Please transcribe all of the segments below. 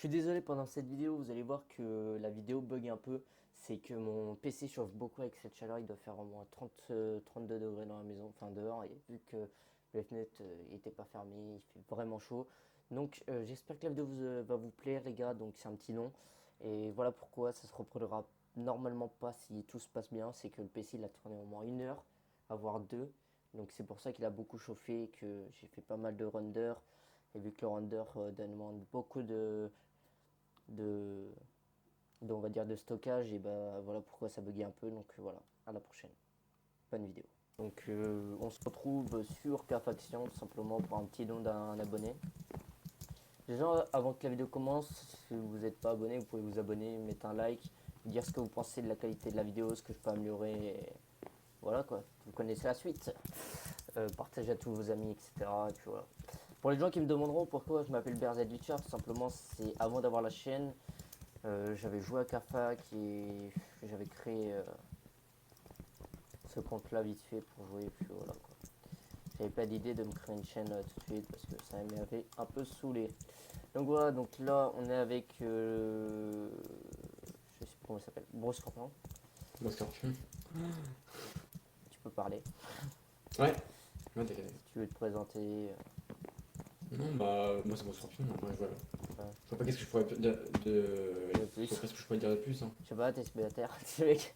suis désolé pendant cette vidéo, vous allez voir que la vidéo bug un peu. C'est que mon PC chauffe beaucoup avec cette chaleur, il doit faire au moins 32 degrés dans la maison, enfin dehors. Et vu que les fenêtres n'étaient pas fermées, il fait vraiment chaud. Donc j'espère que la vidéo va vous plaire les gars, donc c'est un petit nom. Et voilà pourquoi ça se reproduira normalement pas si tout se passe bien. C'est que le PC il a tourné au moins 1 heure, voire deux. Donc c'est pour ça qu'il a beaucoup chauffé et que j'ai fait pas mal de render. Et vu que le render demande beaucoup de, on va dire de stockage, et bah voilà pourquoi ça buguait un peu. Donc voilà, à la prochaine, bonne vidéo. Donc on se retrouve sur Carfaction tout simplement pour un petit don d'un abonné. Déjà avant que la vidéo commence, si vous n'êtes pas abonné, vous pouvez vous abonner, mettre un like, dire ce que vous pensez de la qualité de la vidéo, ce que je peux améliorer. Et voilà quoi, vous connaissez la suite. Partagez à tous vos amis, etc. Et puis voilà. Pour les gens qui me demanderont pourquoi je m'appelle BRZ Witcher, tout simplement c'est avant d'avoir la chaîne, j'avais joué à Carfac et j'avais créé ce compte là vite fait pour jouer, et puis voilà quoi. J'avais pas d'idée de me créer une chaîne tout de suite parce que ça m'avait un peu saoulé. Donc voilà, donc là on est avec je sais pas comment il s'appelle, Bruce Scorpion. Moi, Scorpion. Tu peux parler. Ouais, ouais, t'inquiète. Si tu veux te présenter. Non, bah, moi, c'est mon Scorpion. Moi, je vois. Ouais. Je vois pas qu'est-ce que je pourrais De plus. Je vois pas ce que je pourrais dire de plus. Hein. Je sais pas, t'es célibataire, mec.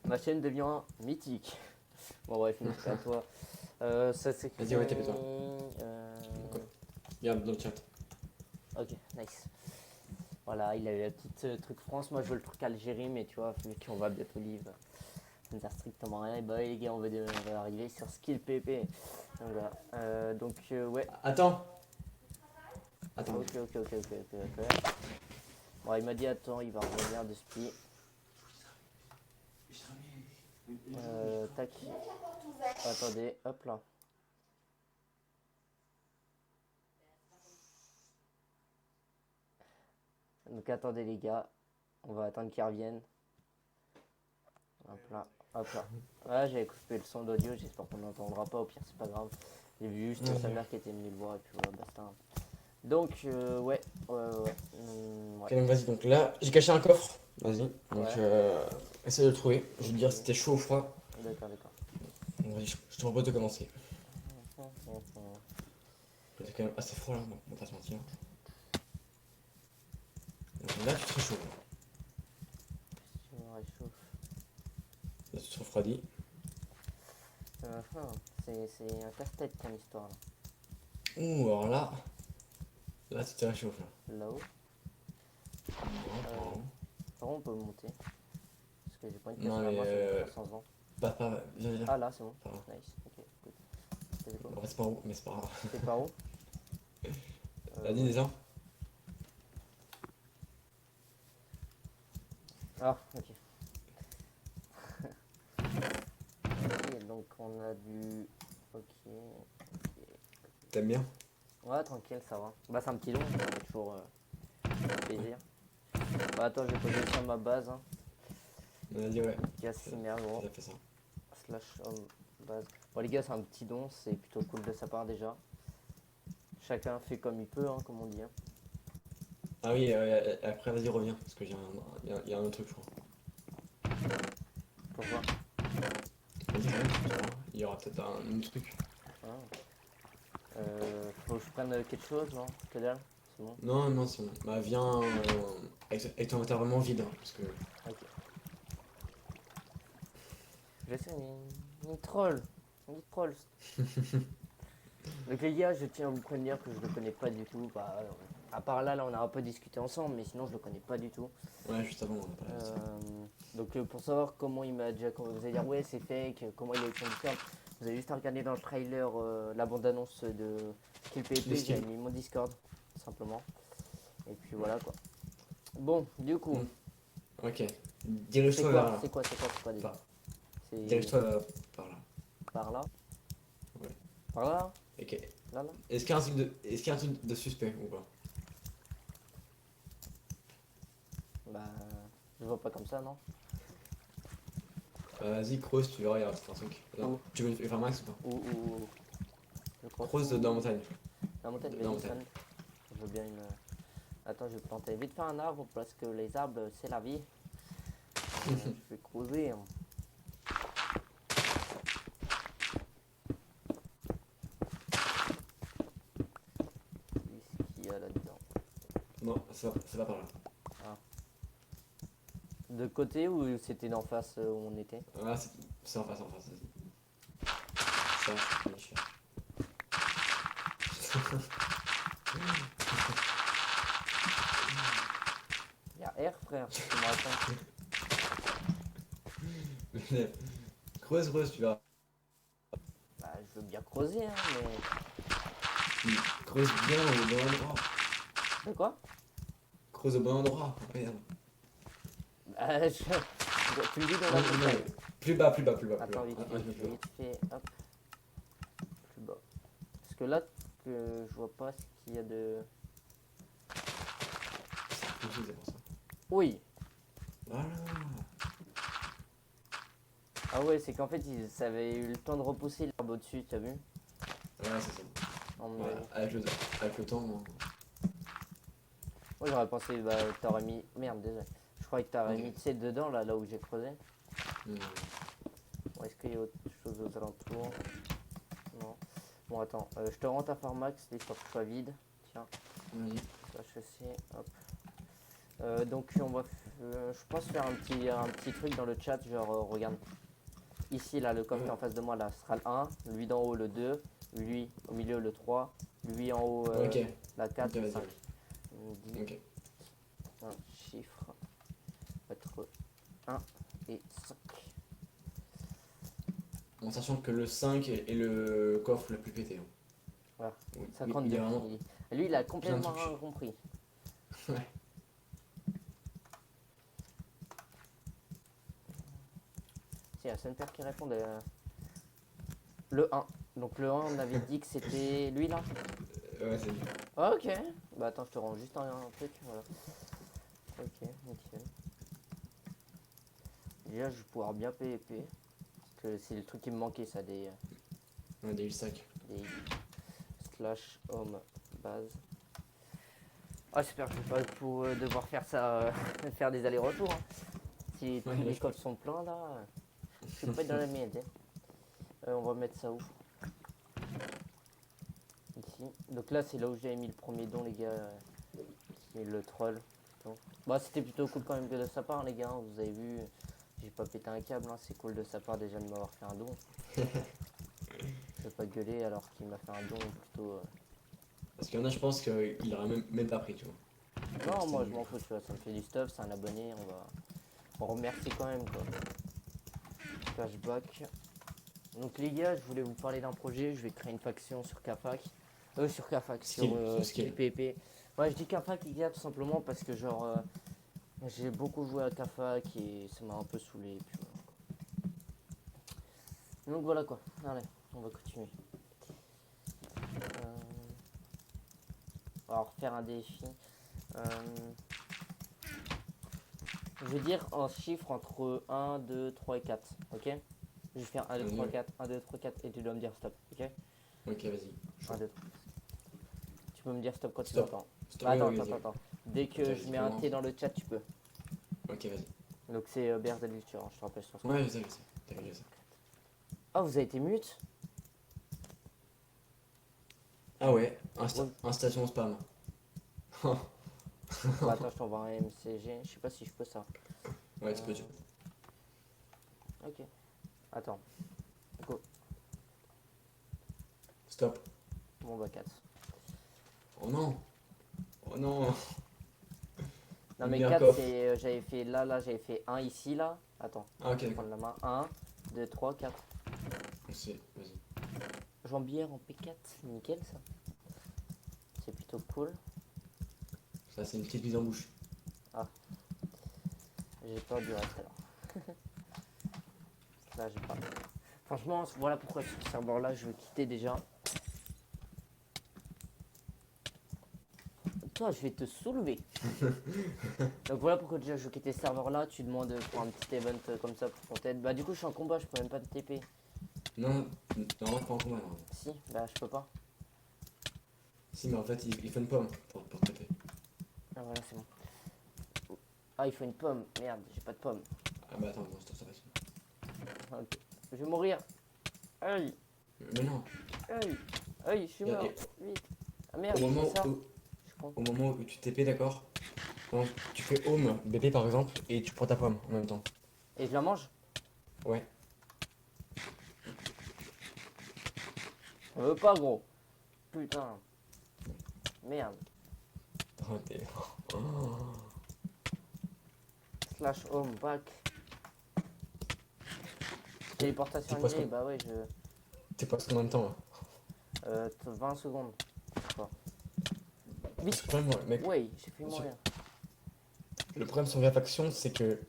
Ma chaîne devient mythique. Bon bref, merci à toi. Ça s'écrit. Vas-y, ouais, tapez-toi. Regarde dans le chat. Ok, nice. Voilà, il a eu la petite truc France. Moi, je veux le truc Algérie, mais tu vois, vu qu'on va bientôt live, ça ne sert strictement à rien. Et bah, les gars, on va arriver sur Skill PP. Donc, voilà. Ouais. Attends. Attends. Ok. Bon, il m'a dit, attends, il va revenir de spi. Tac. Attendez, hop là. Donc, attendez, les gars. On va attendre qu'il revienne. Hop là, hop là. Ouais, j'avais coupé le son d'audio, j'espère qu'on n'entendra pas, au pire c'est pas grave. J'ai vu juste sa mère qui était venue le voir et puis voilà, basta. Donc, ouais. Ouais. Ok, donc vas-y. Donc là, j'ai caché un coffre. Vas-y. Donc, Ouais. essaye de le trouver. Je vais te dire si c'était chaud ou froid. D'accord. Donc, vas-y, je te propose de commencer. C'est quand même assez froid là, donc on va pas se mentir. Donc là, tu te réchauffes. Je me réchauffe. Là, tu te refroidis. C'est un casse-tête ton histoire là. Ouh, alors là. Là, tu te réchauffes là. Là-haut. Par où on peut monter? Parce que j'ai pas une casse Non, sur la mais. main, ça doit faire 100 ans. Viens, viens. Ah là, c'est bon. Par là. Nice, ok, good. C'était quoi? En fait, c'est pas haut, mais c'est pas grave. C'était par où? T'as dit Ouais. déjà? Ah, ok. Ok, donc on a du. Ok. T'aimes bien? Ouais, tranquille, ça va. Bah, c'est un petit long, ça fait toujours plaisir. Bah, attends, je vais poser sur ma base. Hein. Vas-y, ouais. Casimir, gros. Ça fait ça. Slash home base. Bon, les gars, c'est un petit don, c'est plutôt cool de sa part déjà. Chacun fait comme il peut, hein, comme on dit. Hein. Ah oui, après, vas-y, reviens. Parce que y a un autre truc, je crois. Pourquoi? Vas-y, reviens. C'est pas grave. Il y aura peut-être un autre truc. Ah. Faut que je prenne quelque chose, non? Que dalle? C'est bon. Non, non, c'est bon. Bah, viens avec ton inventaire vraiment vide. Hein, parce que. Ok. J'essaie une troll. Une troll. Donc les gars, je tiens à vous prévenir que je le connais pas du tout. Bah, à part là, on a un peu discuté ensemble, mais sinon je le connais pas du tout. Ouais, juste avant, on a parlé de ça. Donc pour savoir comment il m'a déjà... Vous allez dire ouais c'est fake, comment il a eu son Discord. Vous avez juste à regarder dans le trailer la bande-annonce de Skill PvP, j'ai mis mon Discord, tout simplement. Et puis voilà quoi. Bon, du coup... Ok. Dirige-toi vers là. C'est quoi déjà? Dirige-toi par là. Par là? Ouais. Par là? Ok. Là? Est-ce qu'il y a un truc de suspect ou pas? Bah... Je vois pas comme ça, non? Vas-y, creuse, tu verras, il y a peut-être un truc. Où? Tu veux faire max ou pas? Je crois. Creuse dans la montagne. La montagne, Dans la vas-y, montagne. je veux bien une... Attends, je vais planter vite fait un arbre parce que les arbres, c'est la vie. Je vais creuser. Hein. Qu'est-ce qu'il y a là-dedans? Non, ça va par là. De côté ou c'était d'en face où on était? Ah, c'est en face, vas-y. Ça, c'est fini, cher. Il y a R, frère. Tu me racontes. Creuse, tu vas. Bah, je veux bien creuser, hein, mais. Creuse bien au bon endroit. De quoi? Creuse au bon endroit. Regarde. Bah, tu me dis dans la Non, montagne. plus bas, plus bas. Attends, vite fait, je vais vite fait, hop, plus bas. Parce que là, que je vois pas ce qu'il y a de... C'est pour ça. Oui. Voilà. Ah ouais, c'est qu'en fait, ça avait eu le temps de repousser l'herbe au-dessus, t'as vu? Ouais, c'est ça. En Voilà. mode- Avec le temps. Moi, j'aurais pensé, bah, t'aurais mis... Merde, désolé. Je croyais que t'aurais Ok. mis, tu sais, dedans, là où j'ai creusé. Hmm. Bon, est-ce qu'il y a autre chose aux alentours? Non. Bon, attends, je te rends ta pharmax, l'histoire que ce soit vide. Tiens, Vas-y. ça, je sais, hop. Donc on va, je pense faire un petit truc dans le chat, genre regarde, ici là le coffre qui est en face de moi là sera le 1, lui d'en haut le 2, lui au milieu le 3, lui en haut Ok. la 4, Ok, le vas-y. 5. On dit Ok. un chiffre entre 1 et 5. En sachant que le 5 est le coffre le plus pété. Hein. Voilà, Oui, 52. il est vraiment. Lui il a complètement trucs. rien compris. Ouais. C'est la seule paire qui répond le 1. Donc le 1 on avait dit que c'était lui là. Ouais, c'est lui. Ah, ok. Bah attends, je te rends juste un truc. Voilà. Ok, nickel. Déjà, je vais pouvoir bien PVP. Parce que c'est le truc qui me manquait, ça, Ouais, des sacs. des slash home base. Ah, j'espère que je vais pas pour, devoir faire ça, faire des allers-retours. Hein. Si tous Ouais, les je coffres sont pleins, là, je suis pas dans la merde. Hein. On va mettre ça où? Ici. Donc là, c'est là où j'avais mis le premier don, les gars. Qui est le troll. Plutôt. Bah, c'était plutôt cool quand même que de sa part, les gars. Hein. Vous avez vu, j'ai pas pété un câble. Hein. C'est cool de sa part déjà de m'avoir fait un don. Je vais pas gueuler alors qu'il m'a fait un don plutôt. Parce qu'il y en a, je pense qu'il aurait même pas pris, tu vois. Non, C'était moi je nul. m'en fous, tu vois. Ça me fait du stuff, c'est un abonné. On remercie quand même, quoi. Flashback. Donc, les gars, je voulais vous parler d'un projet. Je vais créer une faction sur Kafac. Sur Kafac, Skill, sur skill. PvP. Ouais, je dis Kafac, les gars, tout simplement parce que, genre, j'ai beaucoup joué à Kafac et ça m'a un peu saoulé. Et puis, voilà. Donc, voilà quoi. Allez, on va continuer. On va refaire un défi. Je vais dire un chiffre entre 1, 2, 3 et 4. Ok? Je vais faire 1, 2, 3, 4. 1, 2, 3, 4 et tu dois me dire stop. Ok? Ok, vas-y. 1, 2, 3. Tu peux me dire stop quand tu Stop. m'entends. Stop. Bah, attends, Oui, attends, vas-y. attends. Dès que Ok, je vas-y, mets un commence. T dans le chat, tu peux. Ok, vas-y. Donc c'est BRZ Future, hein, je te rappelle sur ce Ouais, je sais. T'inquiète, je sais. Ah, vous avez été mute? Ah ouais, Ouais. station spam. Bah, attends, je t'envoie un MCG. Je sais pas si je peux ça. Ouais, tu peux, tu Ok. Attends. Go. Stop. Bon, bah 4. Oh non. Oh non. Non, mais Meilleur 4, coffre. c'est. J'avais fait là, j'avais fait 1 ici, là. Attends, Ah, ok, je vais d'accord. prendre la main. 1, 2, 3, 4. Vas-y. Jambière en P4, nickel ça. C'est plutôt cool. Ça, c'est une petite mise en bouche. J'ai peur du reste alors. Là, j'ai pas. Franchement, voilà pourquoi ce serveur là, je veux quitter déjà. Toi, je vais te soulever. Donc voilà pourquoi déjà je veux quitter ce serveur là. Tu demandes pour un petit event comme ça pour ton tête. Bah, du coup, je suis en combat, je peux même pas te TP. Non, pas en combat, non. Si, bah, je peux pas. Si, mais en fait, il faut une pomme pour taper. Ah Ah, il faut une pomme. Merde, j'ai pas de pomme. Ah bah attends, non, ça va. Ok. Je vais mourir. Aïe, Mais non, aïe, aïe, je suis et- mort. et Vite. Ah merde, au moment c'est ça. où, Je suis con. au moment où tu TP, d'accord? Donc tu fais home, BP par exemple, et tu prends ta pomme en même temps. Et je la mange? Ouais. Je veux pas, gros. Putain. Merde. Oh, oh. Slash home back. Téléportation T'es presque, annulée, bah ouais, t'es presque en même temps là. 20 secondes. Quoi. Parce Vite. que le problème, mec, Ouais, j'ai fait sur- mourir. le problème sur la faction, c'est que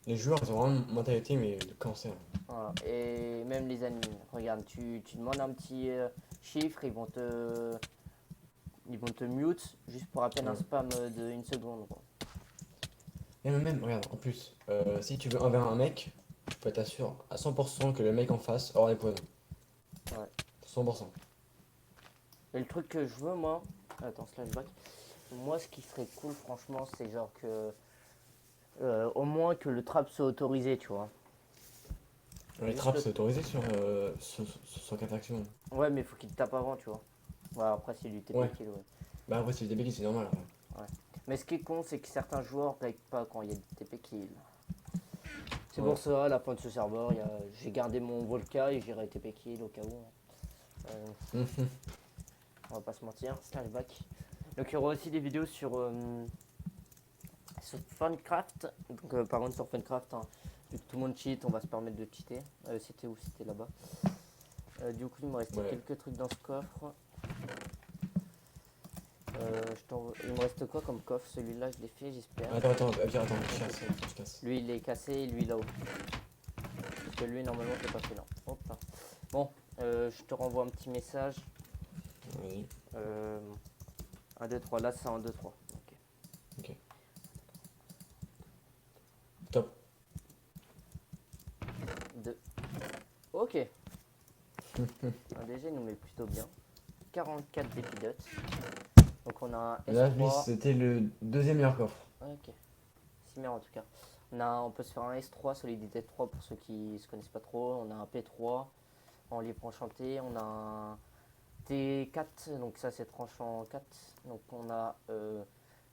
les joueurs ils ont vraiment une mentalité mais de cancer. Voilà. Et même les ennemis. Regarde, tu demandes un petit chiffre, ils vont te mute juste pour à peine un Ouais. spam de 1 seconde. Quoi. Et même, regarde, en plus, si tu veux 1 vers un mec, je peux t'assurer à 100% que le mec en face aura des poisons. Ouais. 100%. Et le truc que je veux, moi. Attends, slash back. Moi, ce qui serait cool, franchement, c'est genre que. Au moins que le trap soit autorisé, tu vois. Les Juste traps, le- c'est autorisé sur 4 actions. Ouais, mais faut qu'il te tape avant, tu vois. Ouais, après, c'est du TP Ouais. kill, ouais. Bah après, c'est des bêtises, c'est normal. Après. Mais ce qui est con, c'est que certains joueurs règlent pas quand il y a des TP kill. C'est Ouais. pour ça, à la fin de ce serveur, j'ai gardé mon Volca et j'irai TP kill au cas où. Mhm. On va pas se mentir, slash back. Donc il y aura aussi des vidéos sur Funcraft. Donc par contre sur Funcraft, hein, vu que tout le monde cheat, on va se permettre de cheater. C'était où? C'était là-bas. Du coup, il me restait Ouais. quelques trucs dans ce coffre. Il me reste quoi comme coffre? Celui-là, je l'ai fait, j'espère. Attends, je casse. Lui, il est cassé et lui là-haut. Parce que lui, normalement, c'est pas fait là. Hop là. Bon, je te renvoie un petit message. Vas-y. 1, 2, 3. Là, c'est 1, 2, 3. Ok. Top. 2. Ok. Un DG nous met plutôt bien. 44 d'épidotes. Donc on a un Là, lui, S3. c'était le deuxième meilleur coffre. Ok. Cimer en tout cas. On peut se faire un S3, solidité 3 pour ceux qui se connaissent pas trop. On a un P3 en livre enchanté. On a un T4, donc ça c'est tranchant 4. Donc on a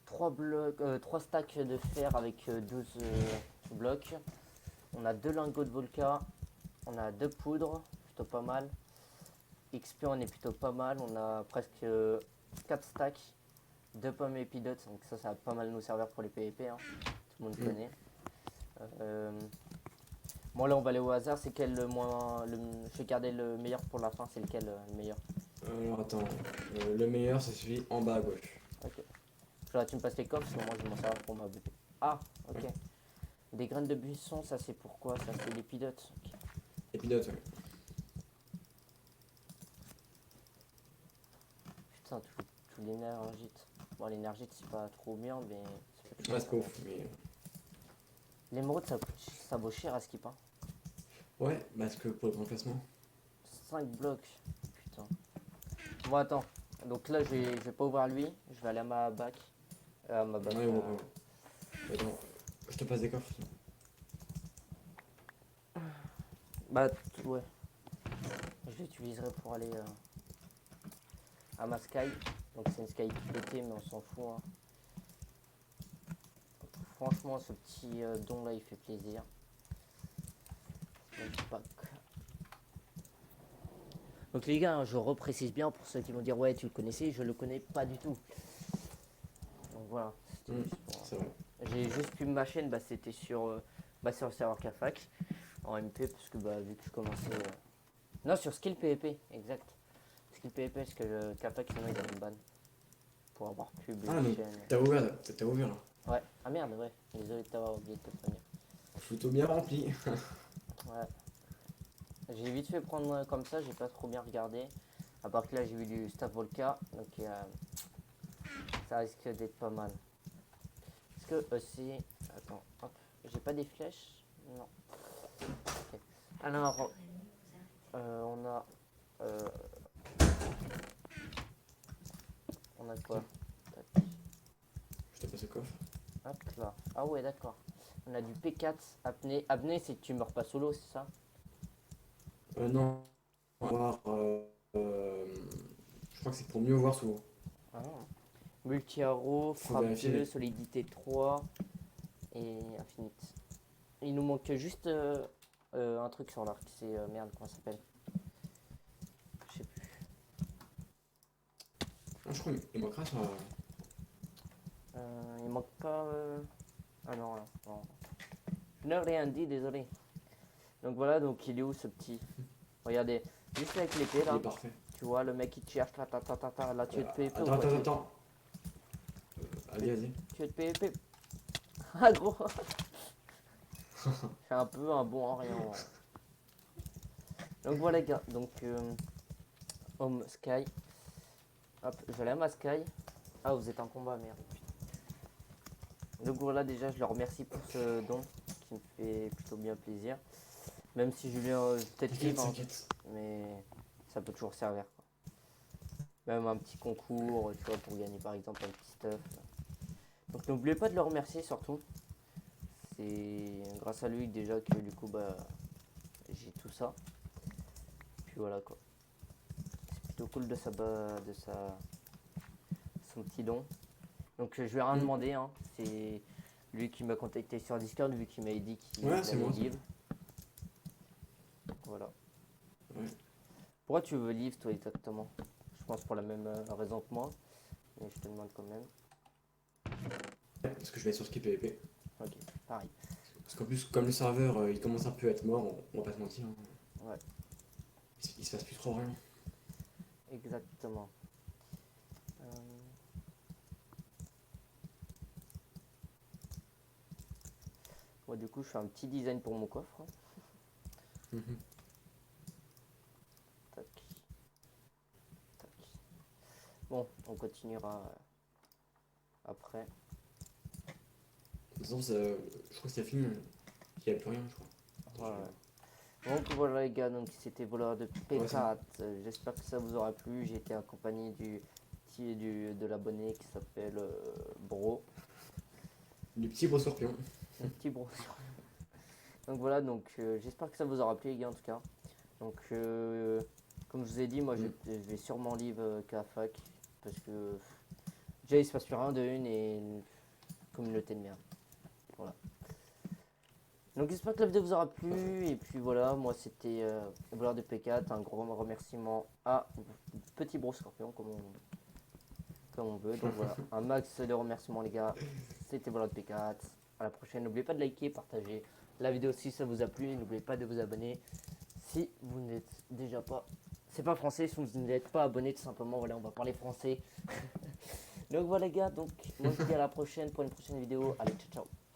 3 stacks de fer avec 12 blocs. On a 2 lingots de Volca. On a 2 poudres, plutôt pas mal. XP on est plutôt pas mal. On a presque 4 stacks. 2 pommes épidotes, donc ça va pas mal nous servir pour les PvP. Hein. Tout le monde connaît. Bon là on va aller au hasard. C'est quel le moins. Je vais garder le meilleur pour la fin. C'est lequel le meilleur? Alors attends, le meilleur c'est celui en bas à gauche. Ok. Là, tu me passes les coffres parce que moi je vais m'en servir pour ma bouteille. Ah, ok. Des graines de buisson, ça c'est pourquoi? Ça c'est l'épidote. Okay. Épidote, ouais. Putain, tout l'énergite. Bon, l'énergite c'est pas trop bien, mais c'est pas toujours Ouais, c'est pas ouf, mais. l'émeraude ça vaut cher à skip. Hein. Ouais, parce que pour le remplacement. 5 blocs. Putain. Bon, attends. Donc là, je vais pas ouvrir lui. Je vais aller à ma bac. À ma bac. Ouais, ouais. Attends, je te passe des coffres. Bah, ouais. Je l'utiliserai pour aller à ma Sky. Donc c'est une Sky qui pétait, mais on s'en fout. Hein. Franchement, ce petit don là, il fait plaisir. Donc les gars, je reprécise bien pour ceux qui vont dire ouais tu le connaissais, je le connais pas du tout. Donc voilà, C'est vrai. j'ai juste pu ma chaîne, bah, c'était sur le serveur Cafac en MP parce que bah vu que je commençais non sur Skill PvP, exact. Skill PvP parce que le Cafac sinon il a une ban pour avoir pub Ah, et donc chaîne. t'as ouvert là. Ouais, ah merde ouais, désolé de t'avoir oublié de te prévenir. Plutôt bien rempli. Ouais. J'ai vite fait prendre comme ça, j'ai pas trop bien regardé. À part que là j'ai vu du Staff Volca, donc ça risque d'être pas mal. Est-ce que aussi. Attends, hop, j'ai pas des flèches? Non. Ok. Alors, on a. On a quoi? Tac. Je te passe le coffre. Hop là. Ah ouais, d'accord. On a du P4, apnée. Apnée, c'est que tu meurs pas solo, c'est ça? Non, on va voir. Je crois que c'est pour mieux voir souvent. Ah. Multi-arrow, Faut frappe 2, vérifier. solidité 3 et infinite. Il nous manque juste un truc sur l'arc. C'est merde, comment ça s'appelle? Je sais plus. Ah, je crois qu'il manquera sur. Il manque pas. Ah non, non, non. Je n'ai rien dit, désolé. Donc voilà, donc il est où ce petit? Regardez, juste avec l'épée Il est là. parfait. Tu vois, le mec il te cherche, là tu es de PvP ou Attends, quoi? attends, attends. Allez, vas-y. Tu es de PvP? Ah gros! Je fais un peu un bon en rien. Donc voilà les gars, donc Home Sky. Hop, je l'aime à Sky. Ah vous êtes en combat, merde. Donc voilà, déjà je le remercie pour ce don qui me fait plutôt bien plaisir. Même si Julien peut-être T'inquiète, libre, hein, t'inquiète. mais ça peut toujours servir, quoi. Même un petit concours, tu vois, pour gagner par exemple un petit stuff. Donc n'oubliez pas de le remercier surtout. C'est grâce à lui déjà que du coup bah j'ai tout ça. Puis voilà quoi. C'est plutôt cool de son petit don. Donc je lui ai rien Hmm. demandé, hein. C'est lui qui m'a contacté sur Discord vu qu'il m'avait dit qu'il Ouais, c'est allait moi, ça. live. Voilà. Ouais. Pourquoi tu veux live toi exactement? Je pense pour la même raison que moi. Mais je te demande quand même. Parce que je vais être sur Skip PvP. Ok, pareil. Parce qu'en plus, comme le serveur il commence un peu à être mort, on va pas se mentir, hein. Ouais, Il se passe plus trop rien. exactement. Moi du coup je fais un petit design pour mon coffre, hein. Mhm. Tac, tac. Bon, on continuera après. De toute façon, je crois que c'est la film. Il n'y a plus rien, je crois. Attends, Voilà. Donc voilà les gars, donc c'était voleur de Ouais, c'est bon. P4. J'espère que ça vous aura plu. J'ai été accompagné de l'abonné qui s'appelle Bro, Du petit gros scorpion. le petit Bro. Donc voilà, donc j'espère que ça vous aura plu les gars en tout cas. Donc comme je vous ai dit, moi je vais sûrement live qu'à fac parce que déjà il se passe plus rien de une et une communauté de merde. Voilà. Donc j'espère que la vidéo vous aura plu et puis voilà, moi c'était voleur de P4, un gros remerciement à Petit Bro Scorpion comme on veut. Donc voilà, un max de remerciements les gars, c'était voleur de P4. À la prochaine, n'oubliez pas de liker, partager la vidéo si ça vous a plu, n'oubliez pas de vous abonner si vous n'êtes déjà pas, c'est pas français, si vous n'êtes pas abonné tout simplement, voilà on va parler français. Donc voilà les gars, donc moi je vous dis à la prochaine pour une prochaine vidéo, allez ciao ciao.